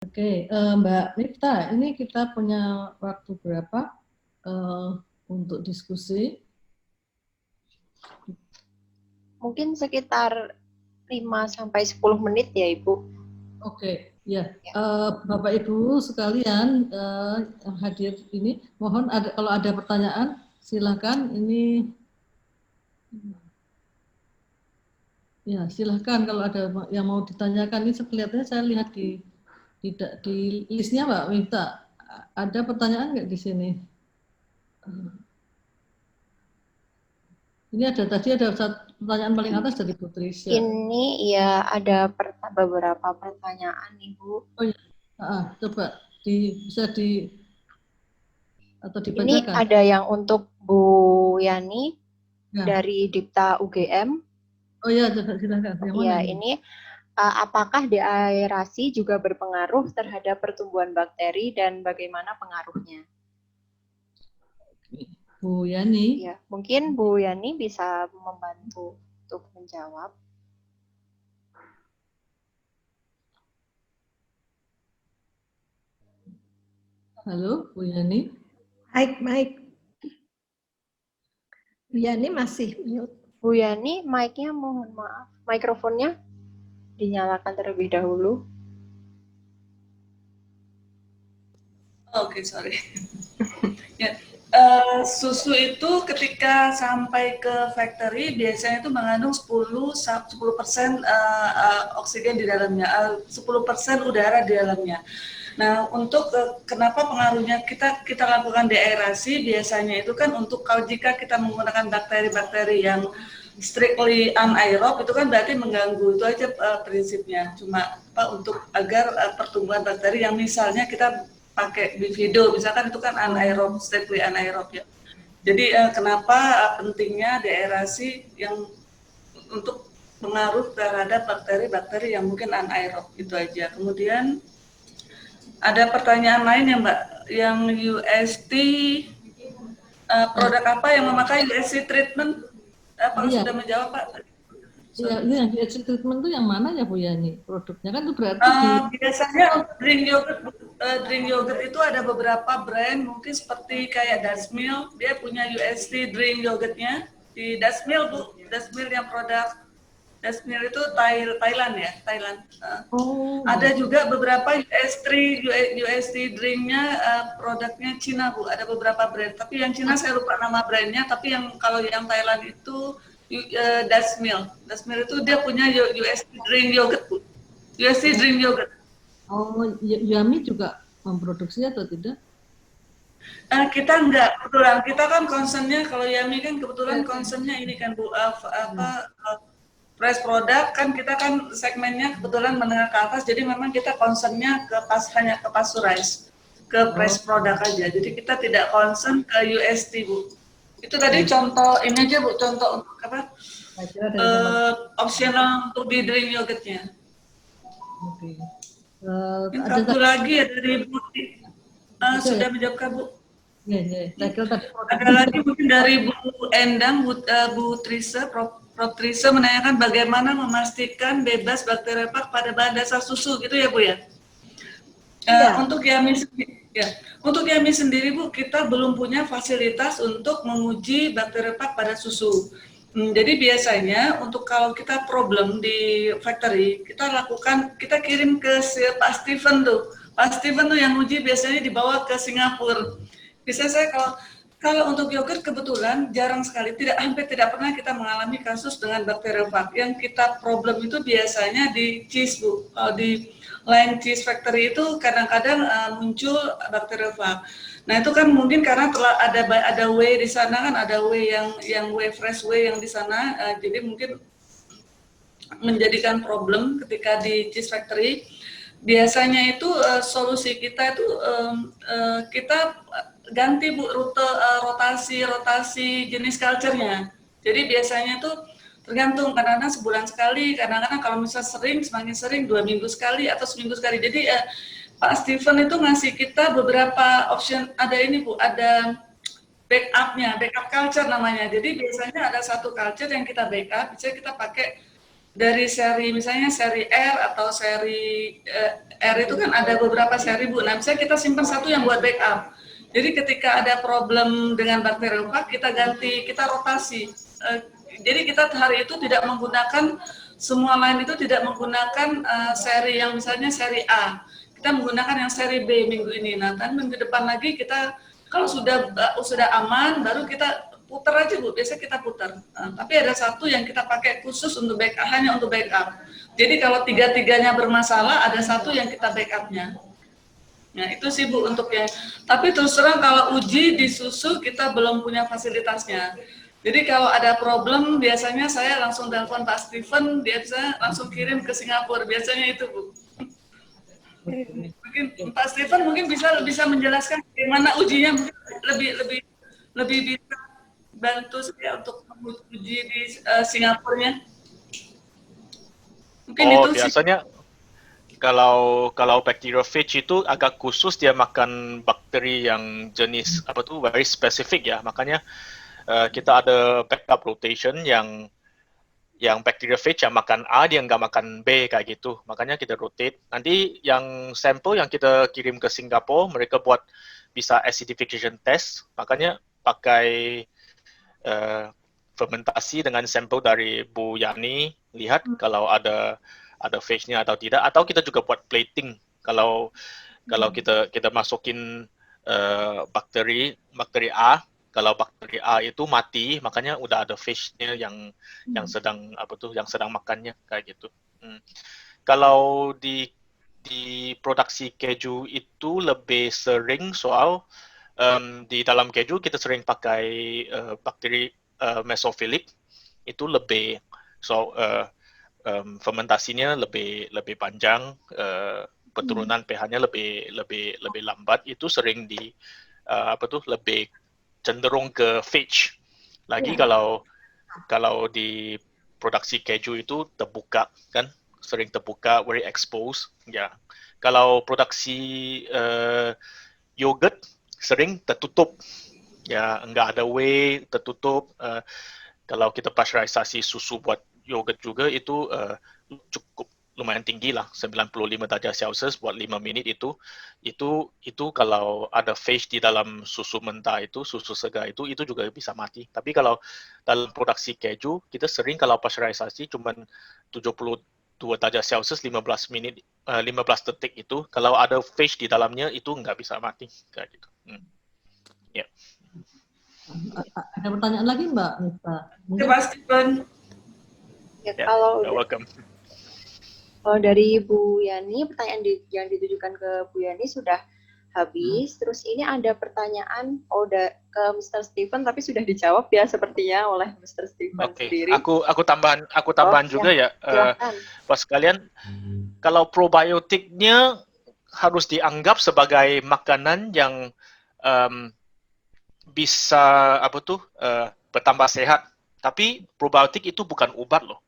Oke, Mbak Miftah, ini kita punya waktu berapa untuk diskusi? Mungkin sekitar 5-10 menit ya Ibu. Oke, ya. Bapak Ibu sekalian yang hadir ini, mohon kalau ada pertanyaan silakan. Ini ya silahkan kalau ada yang mau ditanyakan. Ini kelihatannya saya lihat di listnya Mbak Miftah. Ada pertanyaan nggak di sini? Ini tadi ada satu pertanyaan paling atas dari Putri. Ini ya ada beberapa pertanyaan Ibu. Oh ya, coba bisa atau Ini dibacakan. ada yang untuk Bu Yani Ya. dari Dipta UGM. Oh ya, silakan. Yang mana Ya, ini? apakah deaerasi juga berpengaruh terhadap pertumbuhan bakteri dan bagaimana pengaruhnya? Bu Yani. Ya, mungkin Bu Yani bisa membantu untuk menjawab. Halo, Bu Yani. Baik. Bu Yani masih mute. Bu Yani, mic-nya mohon maaf, mikrofonnya dinyalakan terlebih dahulu. Oke, sorry. Ya, susu itu ketika sampai ke factory biasanya itu mengandung 10% oksigen di dalamnya, 10% udara di dalamnya. Nah, untuk kenapa pengaruhnya kita lakukan deaerasi biasanya itu kan untuk kalau jika kita menggunakan bakteri-bakteri yang strictly anaerob itu kan berarti mengganggu, itu aja prinsipnya. Cuma untuk agar pertumbuhan bakteri yang misalnya kita pakai bifido, misalkan itu kan anaerob, strictly anaerob ya. Jadi kenapa pentingnya deaerasi yang untuk pengaruh terhadap bakteri-bakteri yang mungkin anaerob, itu aja. Kemudian ada pertanyaan lain ya Mbak, yang UST produk apa yang memakai UST treatment? Apakah sudah menjawab Pak? Iya, ini yang UST treatment itu yang mana ya Bu Yani? Produknya kan itu berarti biasanya untuk drink yogurt itu ada beberapa brand, mungkin seperti kayak Dasmil, dia punya UST drink yogurtnya di Dasmil Bu, Dasmil yang produk Dasmil itu Thailand ya, Thailand. Ada juga beberapa UST drinknya produknya Cina Bu, ada beberapa brand. Tapi yang Cina saya lupa nama brandnya, tapi yang kalau yang Thailand itu Dasmil. Dasmil itu dia punya UST drink yogurt Bu, UST drink yogurt. Oh, Yami juga memproduksi atau tidak? Kita enggak, kebetulan kita kan concernnya kalau Yami kan kebetulan concernnya ini kan Bu, fresh product kan kita kan segmennya kebetulan menengah ke atas, jadi memang kita concernnya hanya ke pasteurize, ke fresh product aja. Jadi kita tidak concern ke UST Bu. Itu tadi contoh ini aja Bu, contoh untuk apa? Opsional untuk di drink yogurtnya. Oke. Ada satu lagi ya dari Bu. Sudah menjawab Bu? Iya. Ada lagi mungkin dari Bu Endang, Bu Trisa, Prof. Trisa menanyakan bagaimana memastikan bebas bakteri pak pada bahan dasar susu, gitu ya Bu ya? Untuk Yami sendiri Bu, kita belum punya fasilitas untuk menguji bakteri pak pada susu. Jadi biasanya untuk kalau kita problem di factory, kita kirim ke Pak Steven tuh. Pak Steven tuh yang uji biasanya dibawa ke Singapura. Bisa saya kalau untuk yogurt kebetulan jarang sekali, hampir tidak pernah kita mengalami kasus dengan bakteriofag. Yang kita problem itu biasanya di cheese Bu, di line cheese factory itu kadang-kadang muncul bakteriofag. Nah itu kan mungkin karena telah ada whey di sana kan, ada whey yang whey fresh whey yang di sana, jadi mungkin menjadikan problem ketika di cheese factory. Biasanya itu solusi kita itu kita ganti Bu rute rotasi jenis culture-nya. Jadi biasanya itu tergantung, kadang-kadang sebulan sekali, kadang-kadang kalau misalnya semakin sering 2 minggu sekali atau seminggu sekali. Jadi Pak Steven itu ngasih kita beberapa option, ada ini Bu, ada backup culture namanya. Jadi biasanya ada satu culture yang kita backup, bisa kita pakai dari seri misalnya seri R atau seri R itu kan ada beberapa seri Bu. Nah, misalnya kita simpan satu yang buat backup. Jadi ketika ada problem dengan bakteriophag kita ganti, kita rotasi. Jadi kita hari itu tidak menggunakan semua line itu tidak menggunakan seri yang misalnya seri A. Kita menggunakan yang seri B minggu ini. Nah, minggu depan lagi kita kalau sudah aman baru kita putar aja Bu, biasa kita putar. Tapi ada satu yang kita pakai khusus untuk backup, hanya untuk backup. Jadi kalau tiga-tiganya bermasalah, ada satu yang kita backupnya. Nah itu sih Bu untuk yang. Tapi terus terang kalau uji di susu kita belum punya fasilitasnya. Jadi kalau ada problem biasanya saya langsung telepon Pak Steven, dia bisa langsung kirim ke Singapura. Biasanya itu Bu. Mungkin Pak Steven mungkin bisa menjelaskan bagaimana ujinya, lebih bisa bantu saya untuk uji di Singapurnya. Mungkin itu biasanya kalau bacteriophage itu agak khusus, dia makan bakteri yang jenis very spesifik ya. Makanya kita ada backup rotation yang bacteriophage yang makan A dia nggak makan B kayak gitu. Makanya kita rotate. Nanti yang sampel yang kita kirim ke Singapura mereka buat bisa acidification test. Makanya pakai fermentasi dengan sampel dari Bu Yani, lihat kalau ada phage-nya atau tidak, atau kita juga buat plating kalau kita masukin bakteri A, kalau bakteri A itu mati, makanya udah ada phage-nya yang sedang makannya kayak gitu. Kalau di produksi keju itu lebih sering soal di dalam keju kita sering pakai bakteri mesophilic, itu lebih fermentasinya lebih panjang, peturunan pH-nya lebih lambat, itu sering lebih cenderung ke phage. Lagi kalau di produksi keju itu terbuka kan, sering terbuka, very exposed ya. Kalau produksi yogurt sering tertutup ya, enggak ada whey, tertutup. Kalau kita pasteurisasi susu buat yogurt juga itu cukup lumayan tinggi lah, 95 derajat Celcius buat 5 menit itu kalau ada phage di dalam susu mentah itu, susu segar itu juga bisa mati. Tapi kalau dalam produksi keju kita sering kalau pasteurisasi cuman 72 derajat Celcius 15 detik itu, kalau ada phage di dalamnya itu nggak bisa mati kayak gitu. Ya. Ada pertanyaan lagi Mbak Nita? Terima kasih Steven. Ya, kalau welcome. Kalau dari Bu Yani, pertanyaan yang ditujukan ke Bu Yani sudah habis. Terus ini ada pertanyaan ke Mr. Steven, tapi sudah dijawab ya sepertinya oleh Mr. Steven sendiri. Aku tambahan juga ya. Pas kalian, kalau probiotiknya harus dianggap sebagai makanan yang bisa bertambah sehat. Tapi probiotik itu bukan obat loh.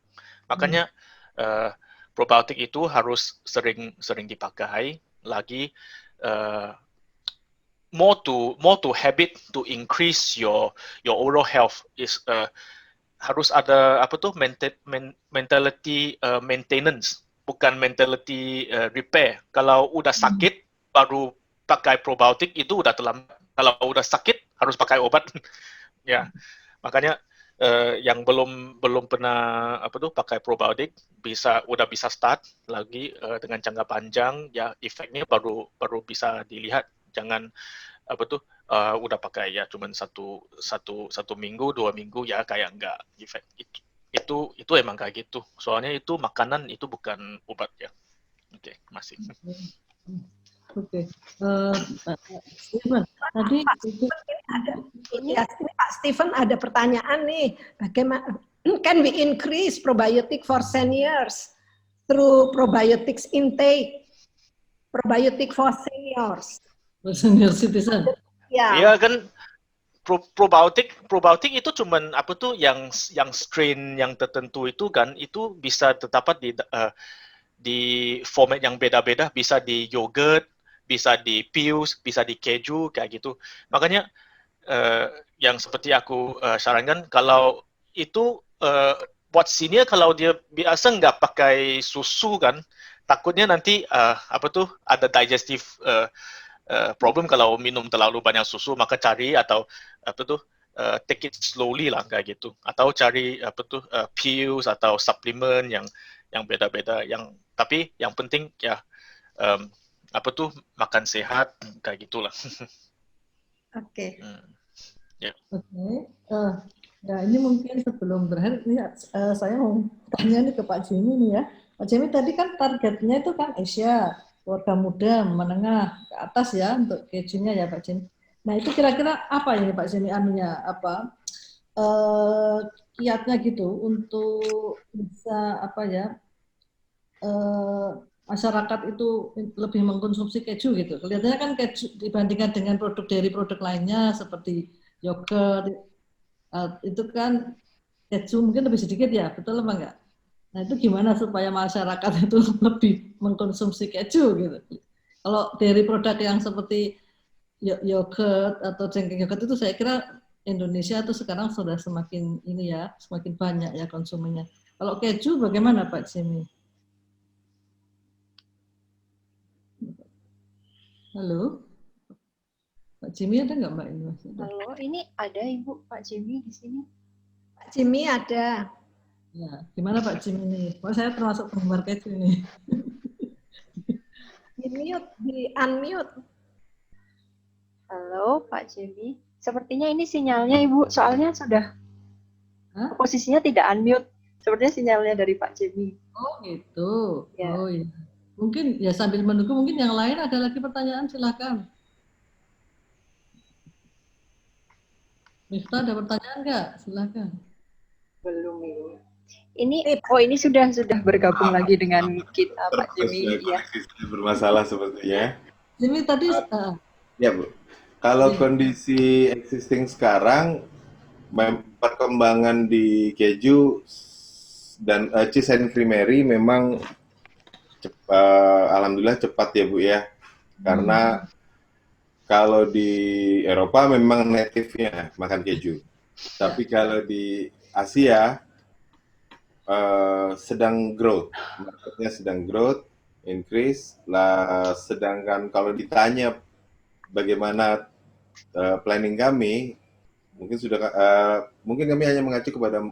Makanya probiotik itu harus sering dipakai. Lagi more to habit to increase your oral health is harus ada mentality maintenance, bukan mentality repair. Kalau udah sakit baru pakai probiotik itu udah terlambat. Kalau udah sakit harus pakai obat. Ya, makanya yang belum pernah pakai probiotik udah bisa start lagi dengan jangka panjang ya, efeknya baru bisa dilihat. Jangan udah pakai ya cuman satu minggu 2 minggu ya kayak enggak efek itu emang kayak gitu, soalnya itu makanan, itu bukan obat ya. Oke, masih. Oke, Steven, tadi Pak Steven ada pertanyaan nih, bagaimana can we increase probiotic for seniors through probiotics intake, probiotic for seniors? Senior citizen. Ya. Iya kan, probiotik itu cuman yang strain yang tertentu itu kan, itu bisa terdapat di format yang beda-beda, bisa di yogurt, bisa di pills, bisa di keju kayak gitu. Makanya yang seperti aku sarankan, kalau itu buat senior kalau dia biasa nggak pakai susu kan, takutnya nanti ada digestive problem kalau minum terlalu banyak susu, maka cari atau take it slowly lah kayak gitu, atau cari pills atau suplemen yang beda-beda, tapi yang penting ya makan sehat kayak gitulah. Oke. Oke. Ya ini mungkin sebelum berakhir, ini saya mau tanya nih ke Pak Jimmy nih ya. Pak Jimmy tadi kan targetnya itu kan Asia, keluarga muda, menengah, ke atas ya untuk kejunya ya Pak Jimmy. Nah itu kira-kira apa ini Pak Jimmy kiatnya gitu untuk bisa masyarakat itu lebih mengkonsumsi keju gitu. Kelihatannya kan keju dibandingkan dengan produk lainnya seperti yogurt, itu kan keju mungkin lebih sedikit ya, betul apa enggak? Nah itu gimana supaya masyarakat itu lebih mengkonsumsi keju gitu? Kalau dari produk yang seperti yogurt atau cengkeh yogurt itu saya kira Indonesia itu sekarang sudah semakin banyak ya konsumennya. Kalau keju bagaimana Pak Jimmy? Halo, Pak Jimmy ada nggak Mbak ini? Halo, ini ada Ibu Pak Jimmy di sini. Pak Jimmy ada. Ya, gimana Pak Jimmy ini? Oh, saya termasuk penggemar keju ini. Di unmute. Halo Pak Jimmy. Sepertinya ini sinyalnya Ibu, soalnya sudah posisinya tidak unmute. Sepertinya sinyalnya dari Pak Jimmy. Oh gitu. Ya. Oh iya. Mungkin ya sambil menunggu, mungkin yang lain ada lagi pertanyaan, silakan. Miftah ada pertanyaan nggak? Silakan. Belum Ibu. Ini sudah bergabung lagi dengan kita Pak Jimmy ya. Bermasalah sepertinya. Jimmy tadi Ya Bu. Kalau kondisi existing sekarang, perkembangan di keju dan cheese and creamery memang alhamdulillah cepat ya Bu ya. Karena kalau di Eropa memang native-nya makan keju. Tapi kalau di Asia sedang growth, marketnya sedang growth, increase lah. Sedangkan kalau ditanya bagaimana planning kami, mungkin kami hanya mengacu kepada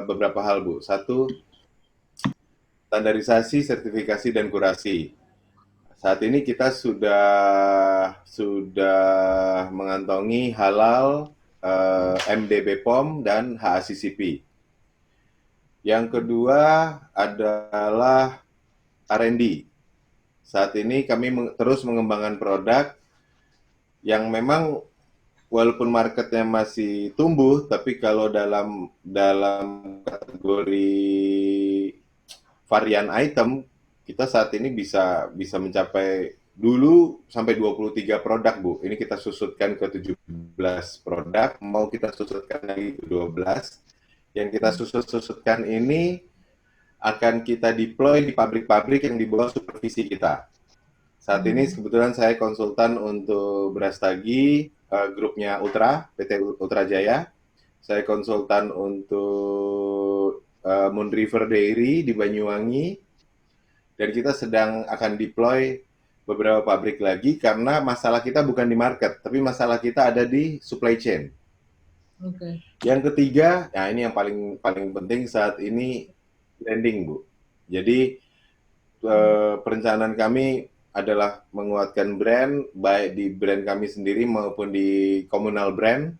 beberapa hal Bu. Satu, standarisasi, sertifikasi dan kurasi. Saat ini kita sudah mengantongi halal, MD BPOM dan HACCP. Yang kedua adalah R&D. Saat ini kami terus mengembangkan produk yang memang walaupun marketnya masih tumbuh, tapi kalau dalam kategori varian item, kita saat ini bisa mencapai dulu sampai 23 produk, Bu. Ini kita susutkan ke 17 produk, mau kita susutkan lagi ke 12. Yang kita susutkan ini akan kita deploy di pabrik-pabrik yang di bawah supervisi kita. Saat ini kebetulan saya konsultan untuk Brastagi, grupnya Ultra, PT Ultra Jaya. Saya konsultan untuk Moon River Dairy di Banyuwangi. Dan kita sedang akan deploy beberapa pabrik lagi karena masalah kita bukan di market, tapi masalah kita ada di supply chain. Okay. Yang ketiga, nah ini yang paling penting saat ini, branding, Bu. Jadi perencanaan kami adalah menguatkan brand, baik di brand kami sendiri maupun di communal brand,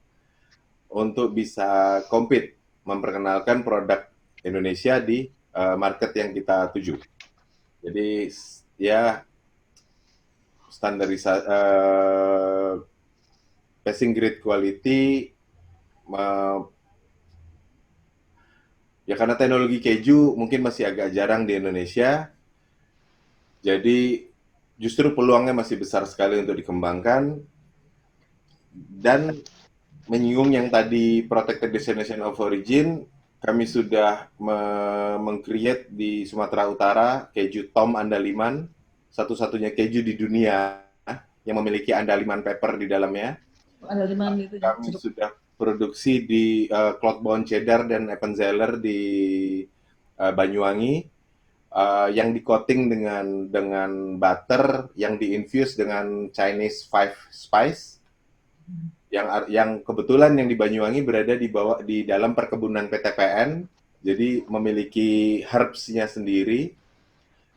untuk bisa compete, memperkenalkan produk Indonesia di market yang kita tuju. Jadi ya standarisasi, passing grade quality, ya karena teknologi keju mungkin masih agak jarang di Indonesia, jadi justru peluangnya masih besar sekali untuk dikembangkan. Dan menyinggung yang tadi protected destination of origin, kami sudah meng-create di Sumatera Utara keju Tom Andaliman, satu-satunya keju di dunia yang memiliki Andaliman pepper di dalamnya. Andaliman itu kami sudah produksi di Cloudbound Cheddar dan Appenzeller di Banyuwangi, yang di coating dengan butter, yang diinfuse dengan Chinese Five Spice, yang kebetulan yang di Banyuwangi berada di dalam perkebunan PTPN, jadi memiliki herbs-nya sendiri.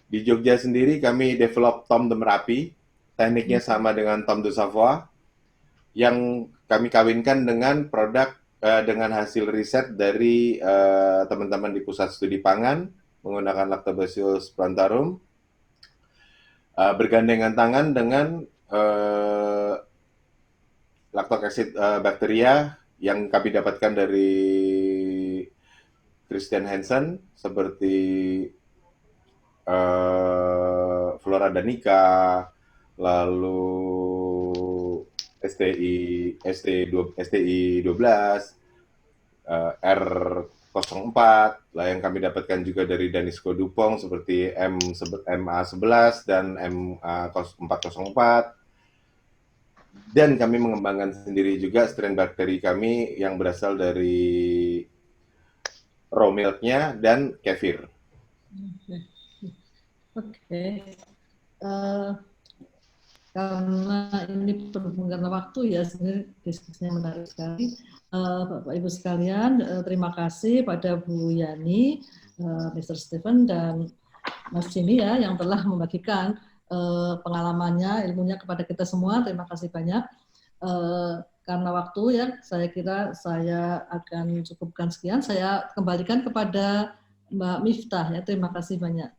Di Jogja sendiri kami develop Tom de Merapi, tekniknya sama dengan Tom de Savoie, yang kami kawinkan dengan produk dengan hasil riset dari teman-teman di Pusat Studi Pangan menggunakan Lactobacillus plantarum, bergandengan tangan dengan lactic acid bakteria yang kami dapatkan dari Christian Hansen, seperti Flora danica, lalu STI 12, R04, lah yang kami dapatkan juga dari Danisco Dupont seperti MA11 dan MA404. Dan kami mengembangkan sendiri juga strain bakteri kami yang berasal dari raw milk-nya dan kefir. Oke. Karena ini berhubungan waktu ya, sebenarnya diskusinya menarik sekali. Bapak Ibu sekalian, terima kasih pada Bu Yani, Mr. Stephen, dan Mas Jimmy ya, yang telah membagikan pengalamannya, ilmunya kepada kita semua. Terima kasih banyak. Karena waktu ya, saya kira saya akan cukupkan sekian. Saya kembalikan kepada Mbak Miftah ya. Terima kasih banyak.